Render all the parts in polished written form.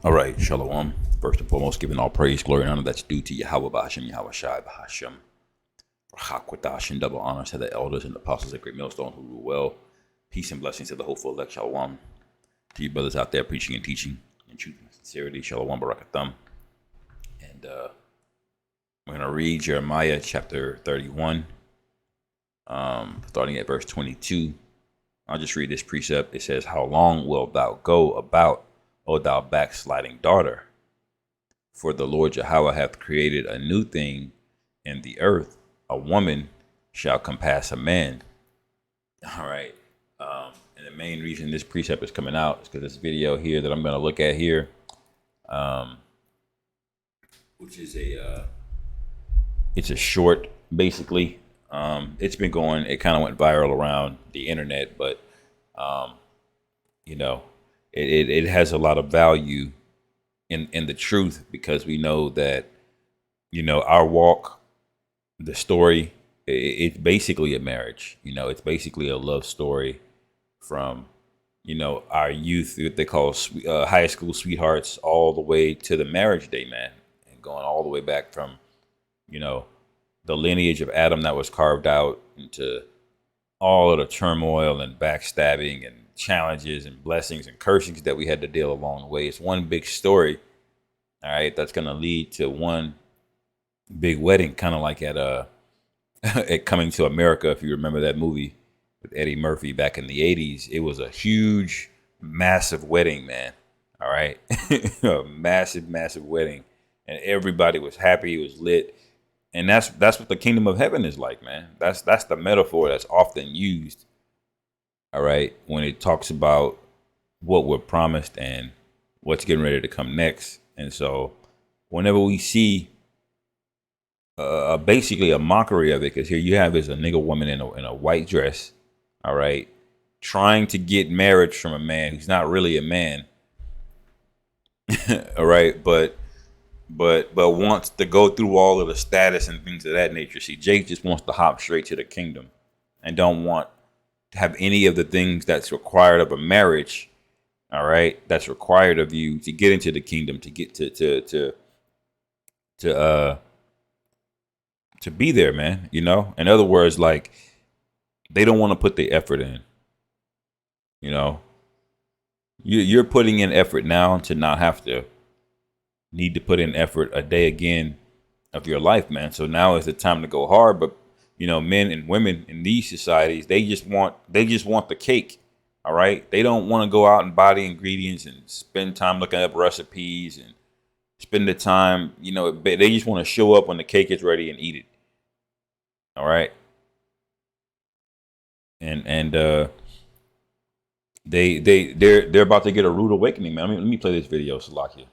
All right, Shalom. First and foremost, giving all praise, glory, and honor that's due to Yahweh Bahashem, Yahweh Shai Bahashem. Hakwadash and double honors to the elders and the apostles at Great Millstone who rule well. Peace and blessings to the hopeful elect, Shalom. To you brothers out there preaching and teaching in truth and sincerity, Shalom Barakatham. And we're going to read Jeremiah chapter 31, starting at verse 22. I'll just read this precept. It says, "How long wilt thou go about, O thou backsliding daughter? For the Lord Yahweh hath created a new thing in the earth. A woman shall compass a man." All right. And the main reason this precept is coming out is because this video here that I'm going to look at here, which is it's a short, basically. It's been going, it kind of went viral around the internet, but, you know, it has a lot of value in the truth, because we know that, you know, our walk, the story, it's basically a marriage. You know, it's basically a love story from, you know, our youth, what they call high school sweethearts, all the way to the marriage day, man, and going all the way back from, you know, the lineage of Adam that was carved out into all of the turmoil and backstabbing and challenges and blessings and cursings that we had to deal along the way. It's one big story, all right, that's going to lead to one big wedding, kind of like at at Coming to America. If you remember that movie with Eddie Murphy back in the 80s, it was a huge, massive wedding, man. All right. A massive wedding. And everybody was happy. It was lit. And that's what the kingdom of heaven is like, man. That's the metaphor that's often used, all right, when it talks about what we're promised and what's getting ready to come next. And so whenever we see basically a mockery of it, because here you have is a nigga woman in a white dress, all right, trying to get marriage from a man who's not really a man, all right, but wants to go through all of the status and things of that nature. See, Jake just wants to hop straight to the kingdom and don't want to have any of the things that's required of a marriage, all right, that's required of you to get into the kingdom, to get to be there, man. You know, in other words, like, they don't want to put the effort in. You know, you're putting in effort now to not have to need to put in effort a day again of your life, man. So now is the time to go hard. But, you know, men and women in these societies, they just want the cake. All right. They don't want to go out and buy the ingredients and spend time looking up recipes and spend the time, you know, they just want to show up when the cake is ready and eat it. All right. And they're about to get a rude awakening, man. Let me play this video, Salakia.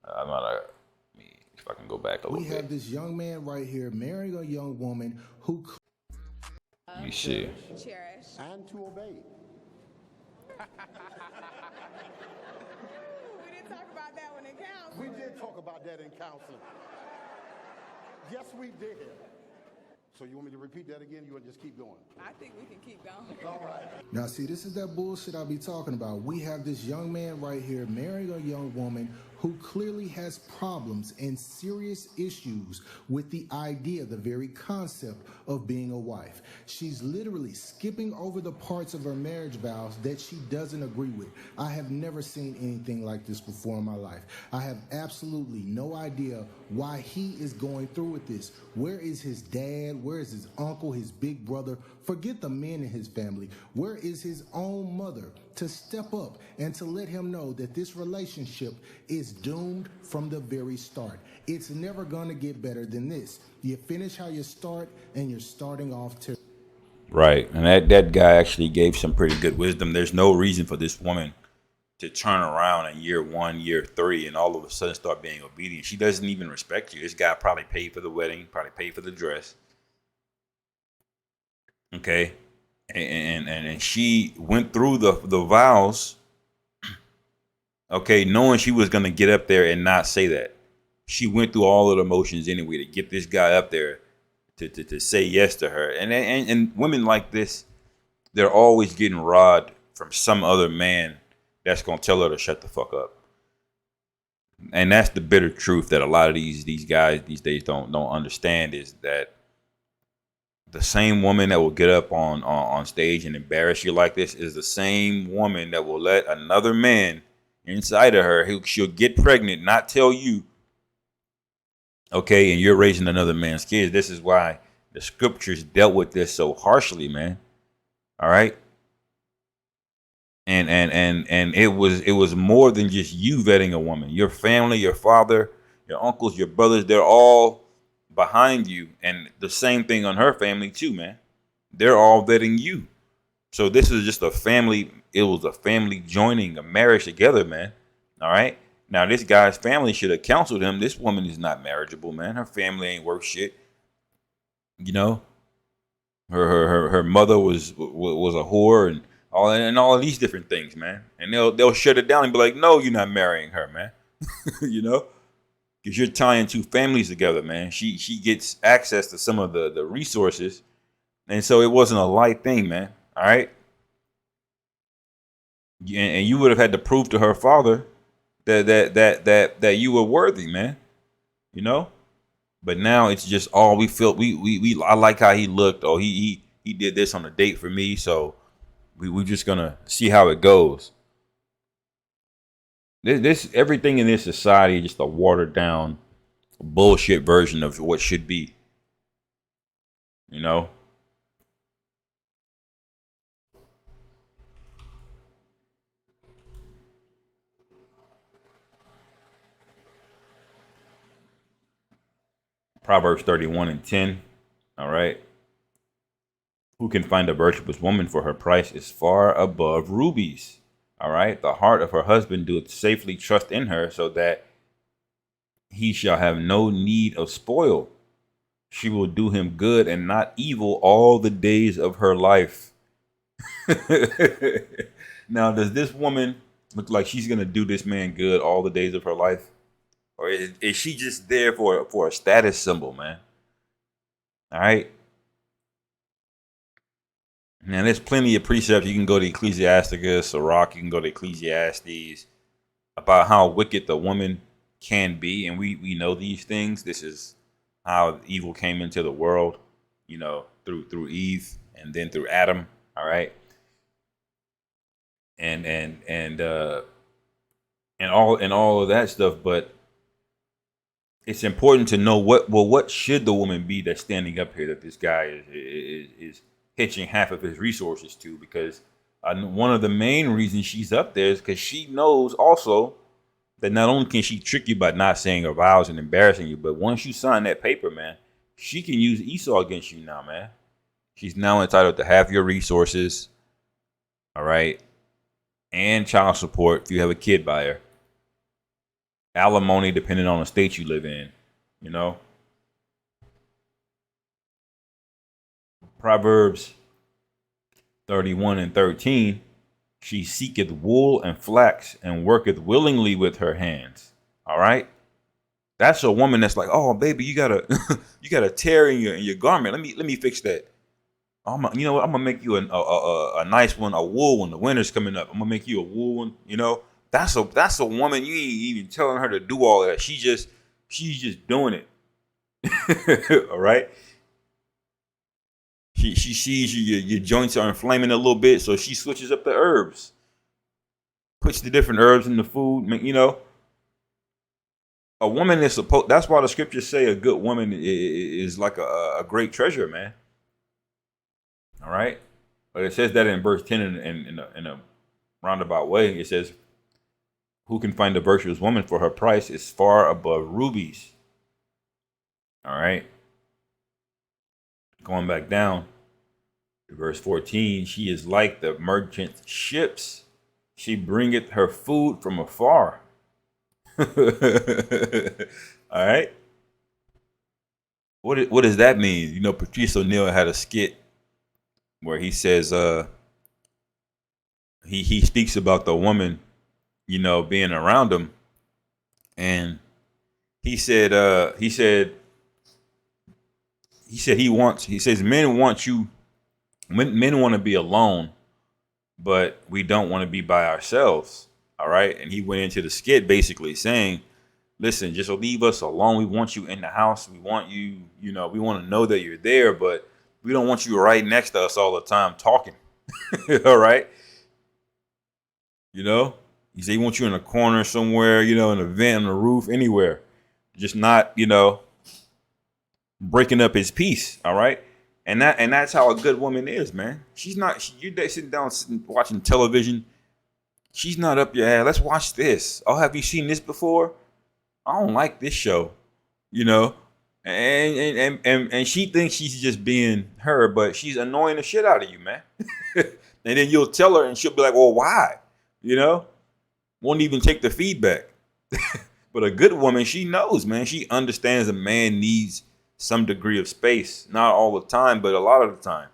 I'm not let me, if I can go back a little bit. We have this young man right here marrying a young woman who Let me see. Cherish. And to obey. We didn't talk about that one in council. We did talk about that in council. Yes, we did. So you want me to repeat that again? You want to just keep going? I think we can keep going. All right. Now, see, this is that bullshit I be talking about. We have this young man right here marrying a young woman who clearly has problems and serious issues with the idea, the very concept of being a wife. She's literally skipping over the parts of her marriage vows that she doesn't agree with. I have never seen anything like this before in my life. I have absolutely no idea why he is going through with this. Where is his dad? Where is his uncle, his big brother? Forget the men in his family. Where is his own mother to step up and to let him know that this relationship is doomed from the very start? It's never going to get better than this. You finish how you start, and you're starting off to. Right. And that guy actually gave some pretty good wisdom. There's no reason for this woman to turn around in year 1, year 3, and all of a sudden start being obedient. She doesn't even respect you. This guy probably paid for the wedding, probably paid for the dress. Okay. And she went through the vows, okay, knowing she was going to get up there and not say that. She went through all of the motions anyway to get this guy up there to say yes to her. And women like this, they're always getting rod from some other man that's going to tell her to shut the fuck up. And that's the bitter truth that a lot of these guys these days don't understand, is that the same woman that will get up on stage and embarrass you like this is the same woman that will let another man inside of her, she'll get pregnant, not tell you, okay, and you're raising another man's kids. This is why the scriptures dealt with this so harshly, man. All right. And it was more than just you vetting a woman. Your family, your father, your uncles, your brothers, they're all behind you. And the same thing on her family too, man. They're all vetting you. So this is just a family. It was a family joining, a marriage together, man. All right. Now this guy's family should have counseled him. This woman is not marriageable, man. Her family ain't worth shit. You know, her mother was a whore and all of these different things, man. And they'll shut it down and be like, no, you're not marrying her, man. You know, because you're tying two families together, man. She gets access to some of the resources, and so it wasn't a light thing, man. All right, and you would have had to prove to her father that you were worthy, man. You know, but now it's just all we felt. We I like how he looked. Oh, he did this on a date for me, so we're just gonna see how it goes. This everything in this society is just a watered down bullshit version of what should be. You know, Proverbs 31:10. All right. Who can find a virtuous woman, for her price is far above rubies. All right. The heart of her husband doeth safely trust in her, so that he shall have no need of spoil. She will do him good and not evil all the days of her life. Now, does this woman look like she's gonna do this man good all the days of her life, or is she just there for a status symbol, man? All right. Now, there's plenty of precepts. You can go to Ecclesiasticus, Sirach. You can go to Ecclesiastes about how wicked the woman can be, and we know these things. This is how evil came into the world, you know, through Eve and then through Adam. All right, and all of that stuff. But it's important to know what should the woman be that's standing up here that this guy is hitching half of his resources to, because one of the main reasons she's up there is because she knows also that not only can she trick you by not saying her vows and embarrassing you, but once you sign that paper, man, she can use Esau against you now, man. She's now entitled to half your resources, all right, and child support if you have a kid by her, alimony depending on the state you live in, you know. Proverbs 31:13, she seeketh wool and flax and worketh willingly with her hands. All right. That's a woman that's like, oh baby, you got a you got a tear in your garment. Let me fix that. You know what? I'm gonna make you a nice one, a wool one. The winter's coming up. I'm gonna make you a wool one. You know, that's a woman. You ain't even telling her to do all that. She's just doing it. All right. She sees your joints are inflaming a little bit, so she switches up the herbs, puts the different herbs in the food. You know, a woman is supposed. That's why the scriptures say a good woman is like a great treasure, man. All right, but it says that in verse 10 in a roundabout way. It says, "Who can find a virtuous woman? For her price is far above rubies." All right, going back down. Verse 14, she is like the merchant ships. She bringeth her food from afar. All right. What does that mean? You know, Patrice O'Neal had a skit where he says he speaks about the woman, you know, being around him. And he said he says men want you. Men want to be alone, but we don't want to be by ourselves. All right. And he went into the skit basically saying listen, just leave us alone. We want you in the house. We want you, you know, we want to know that you're there, but we don't want you right next to us all the time talking. All right. You know, he said he wants you in a corner somewhere, you know, in a vent, on the roof, anywhere. Just not, you know, breaking up his peace. All right. And that's how a good woman is, man. She's not, you're sitting down watching television. She's not up your ass. Let's watch this. Oh, have you seen this before? I don't like this show, you know. And she thinks she's just being her, but she's annoying the shit out of you, man. And then you'll tell her and she'll be like, well, why? You know? Won't even take the feedback. But a good woman, she knows, man. She understands a man needs some degree of space. Not all the time, but a lot of the time.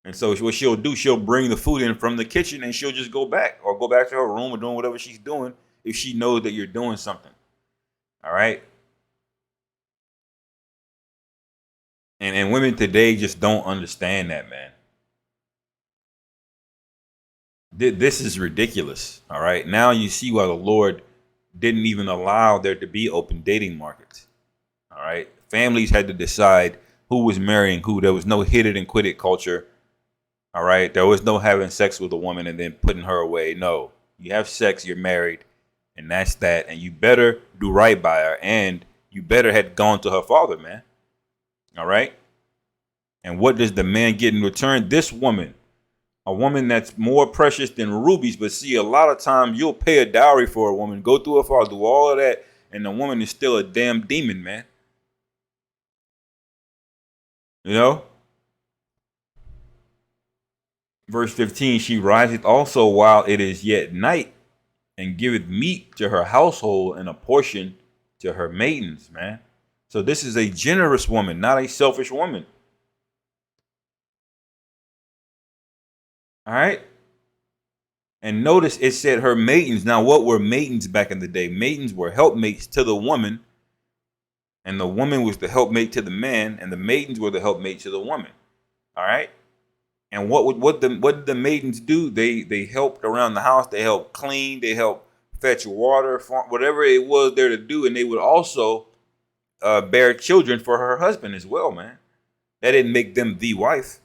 And so what she'll do, she'll bring the food in from the kitchen and she'll just go back to her room or doing whatever she's doing if she knows that you're doing something. All right. And women today just don't understand that, man. This is ridiculous. All right. Now you see why the Lord didn't even allow there to be open dating markets. All right. Families had to decide who was marrying who. There was no hit it and quit it culture. All right. There was no having sex with a woman and then putting her away. No, you have sex, you're married, and that's that. And you better do right by her. And you better had gone to her father, man. All right. And what does the man get in return? This woman, a woman that's more precious than rubies. But see, a lot of times you'll pay a dowry for a woman, go through her father, do all of that. And the woman is still a damn demon, man. You know? Verse 15, she riseth also while it is yet night, and giveth meat to her household and a portion to her maidens, man. So this is a generous woman, not a selfish woman. All right. And notice it said her maidens. Now, what were maidens back in the day? Maidens were helpmates to the woman, and the woman was the helpmate to the man, and the maidens were the helpmate to the woman. All right. And what did the maidens do? They helped around the house. They helped clean. They helped fetch water, whatever it was there to do. And they would also bear children for her husband as well, man. That didn't make them the wife.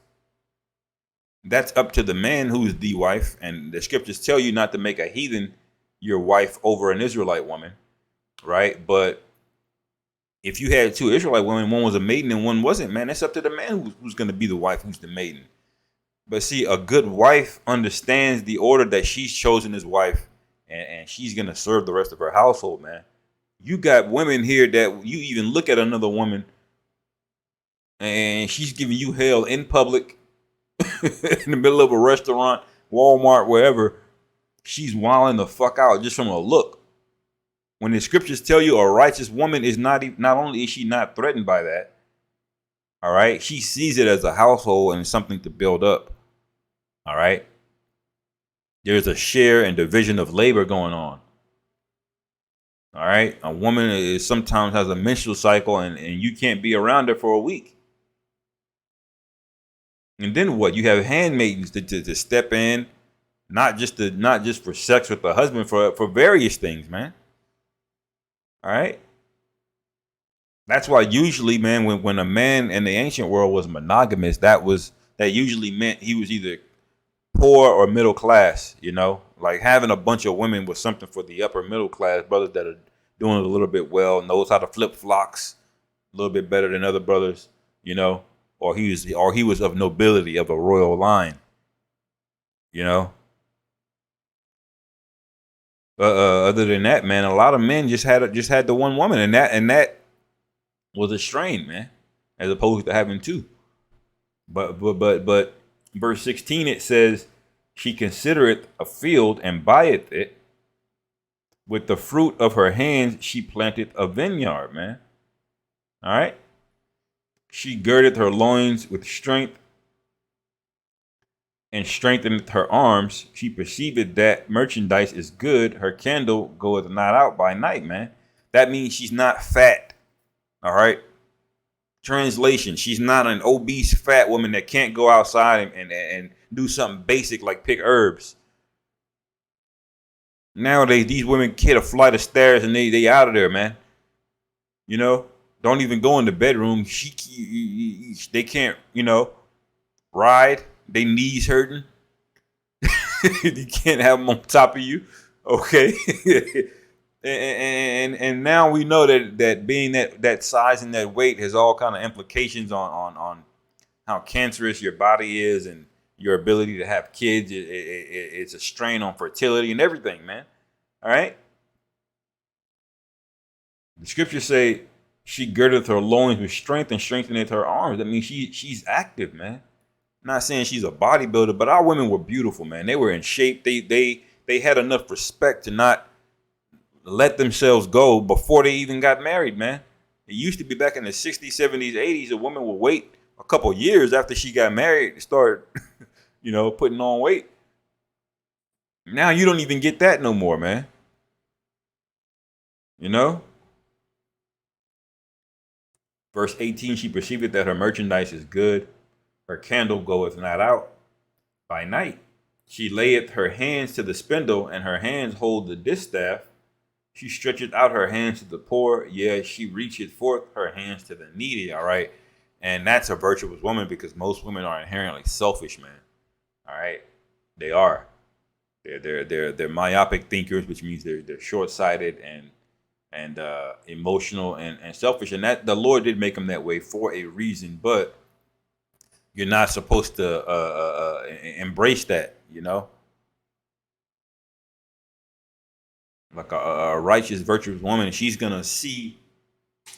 That's up to the man who's the wife. And the scriptures tell you not to make a heathen your wife over an Israelite woman, right? But if you had two Israelite women, one was a maiden and one wasn't, man, that's up to the man who's going to be the wife, who's the maiden. But see, a good wife understands the order that she's chosen as wife, and she's going to serve the rest of her household, man. You got women here that you even look at another woman and she's giving you hell in public, in the middle of a restaurant, Walmart, wherever. She's wilding the fuck out just from a look. When the scriptures tell you a righteous woman is not only is she not threatened by that, all right, she sees it as a household and something to build up. All right. There's a share and division of labor going on. All right. A woman is sometimes has a menstrual cycle and you can't be around her for a week. And then what? You have handmaidens to step in, not just for sex with the husband, for various things, man. All right. That's why usually, man, when a man in the ancient world was monogamous, that usually meant he was either poor or middle class, you know, like having a bunch of women was something for the upper middle class brothers that are doing it a little bit well, knows how to flip flocks a little bit better than other brothers, you know, or he was of nobility, of a royal line, you know. Other than that, man, a lot of men just had the one woman, and that was a strain, man, as opposed to having two. But verse 16, it says, she considereth a field and buyeth it. With the fruit of her hands, she planteth a vineyard, man. All right. She girdeth her loins with strength and strengtheneth her arms. She perceiveth that merchandise is good. Her candle goeth not out by night, man. That means she's not fat. All right. Translation, she's not an obese fat woman that can't go outside and do something basic like pick herbs. Nowadays, these women hit a flight of stairs and they out of there, man. You know, don't even go in the bedroom. They can't, ride. They knees hurting. You can't have them on top of you, okay? and now we know that being that size and that weight has all kind of implications on how cancerous your body is and your ability to have kids. It's a strain on fertility and everything, man. All right. The scriptures say she girdeth her loins with strength and strengtheneth her arms. That means she's active, man. I'm not saying she's a bodybuilder, but our women were beautiful, man. They were in shape. They had enough respect to not let themselves go before they even got married, man. It used to be back in the 60s, 70s, 80s, a woman would wait a couple years after she got married to start, putting on weight. Now you don't even get that no more, man. Verse 18, she perceived that her merchandise is good. Her candle goeth not out by night. She layeth her hands to the spindle, and her hands hold the distaff. She stretcheth out her hands to the poor. Yeah, she reacheth forth her hands to the needy. All right. And that's a virtuous woman, because most women are inherently selfish, man. All right. They are. They're myopic thinkers, which means they're short-sighted and emotional and selfish. And that the Lord did make them that way for a reason, but you're not supposed to embrace that, Like a righteous, virtuous woman, she's gonna see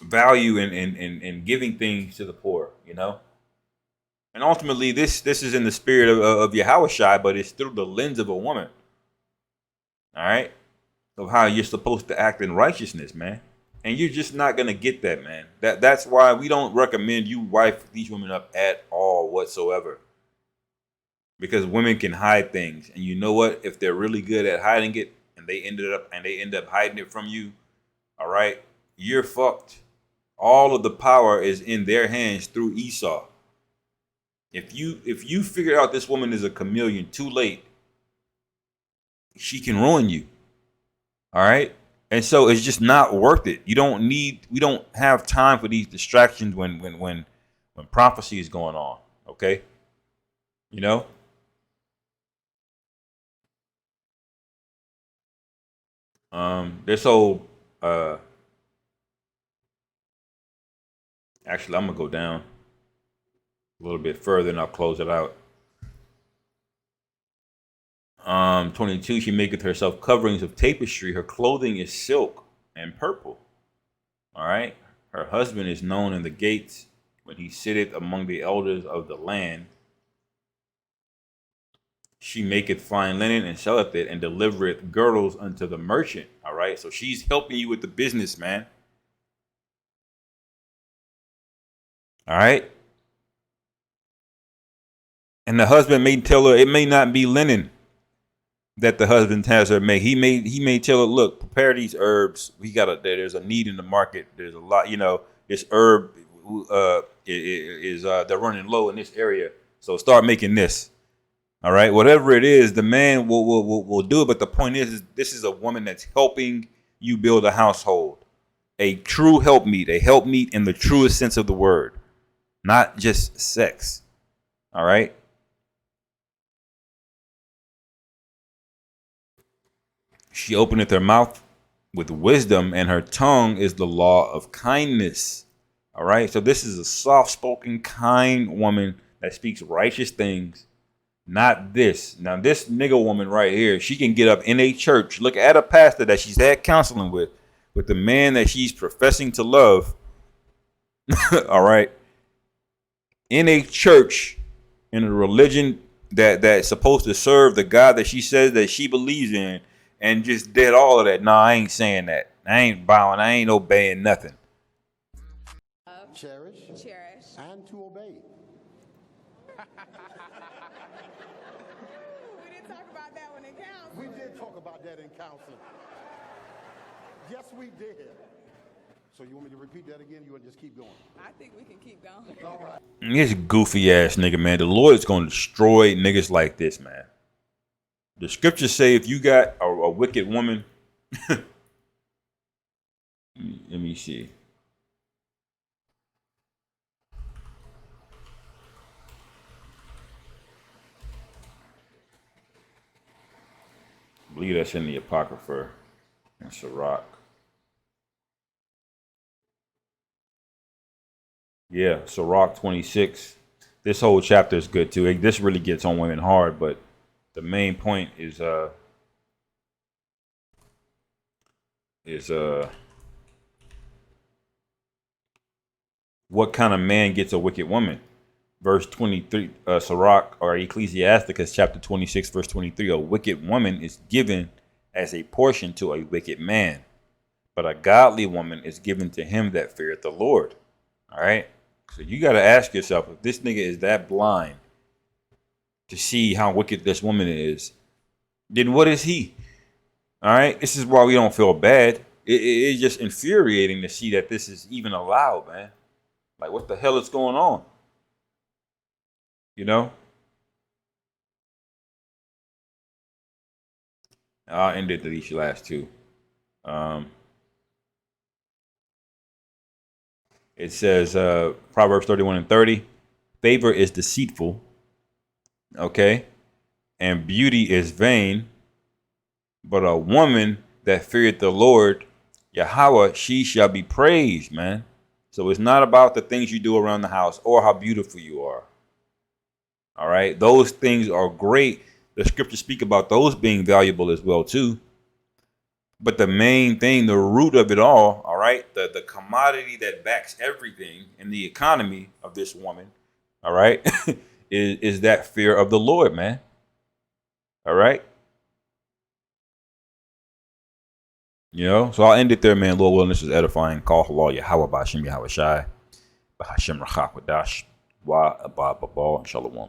value in giving things to the poor, And ultimately, this is in the spirit of Yahushua, but it's through the lens of a woman. All right, of how you're supposed to act in righteousness, man. And you're just not gonna get that, man. That's why we don't recommend you wife these women up at all whatsoever. Because women can hide things, and you know what? If they're really good at hiding it, and they end up hiding it from you, all right, you're fucked. All of the power is in their hands through Esau. If you figure out this woman is a chameleon too late, she can ruin you. All right. And so it's just not worth it. We don't have time for these distractions when prophecy is going on. Okay. This whole actually, I'm gonna go down a little bit further and I'll close it out. 22, she maketh herself coverings of tapestry. Her clothing is silk and purple. All right. Her husband is known in the gates when he sitteth among the elders of the land. She maketh fine linen and selleth it, and delivereth girdles unto the merchant. All right. So she's helping you with the business, man. All right. And the husband may tell her it may not be linen that the husband has her make. He may tell her, look, prepare these herbs. There's a need in the market. There's a lot, this herb is they're running low in this area. So start making this. All right. Whatever it is, the man will do it. But the point is this is a woman that's helping you build a household. A true helpmeet, a helpmeet in the truest sense of the word, not just sex. All right. She openeth her mouth with wisdom, and her tongue is the law of kindness. All right. So this is a soft-spoken, kind woman that speaks righteous things. Not this. Now, this nigga woman right here, she can get up in a church, look at a pastor that she's had counseling with the man that she's professing to love. All right. In a church, in a religion that's supposed to serve the God that she says that she believes in, and just did all of that. No, I ain't saying that. I ain't bowing. I ain't obeying nothing. Cherish. And to obey. We didn't talk about that one in counseling. We did talk about that in counseling. Yes, we did. So you want me to repeat that again? You want to just keep going? I think we can keep going. All right. This goofy ass nigga, man. The Lord is going to destroy niggas like this, man. The scriptures say if you got a wicked woman, let me see. I believe that's in the Apocrypha in Sirach. Yeah, Sirach 26. This whole chapter is good too. This really gets on women hard, but the main point is what kind of man gets a wicked woman? Verse 23, Sirach or Ecclesiasticus chapter 26, verse 23. A wicked woman is given as a portion to a wicked man, but a godly woman is given to him that feareth the Lord. All right. So you got to ask yourself, if this nigga is that blind to see how wicked this woman is, then what is he? All right. This is why we don't feel bad. It's just infuriating to see that this is even allowed, man. Like, what the hell is going on? You know? I'll end it to these last two. It says, Proverbs 31 and 30, favor is deceitful, okay, and beauty is vain, but a woman that feareth the Lord, Yahweh, she shall be praised, man. So it's not about the things you do around the house or how beautiful you are. All right, those things are great. The scriptures speak about those being valuable as well, too. But the main thing, the root of it all right, the commodity that backs everything in the economy of this woman, all right, is that fear of the Lord, man. All right. You know, so I'll end it there, man. Lord willing, this is edifying. Call halal Yahweh Bashim Yahweh Shai. Bahashim Rachak Wadash. Wa Abba Babal and Shalom.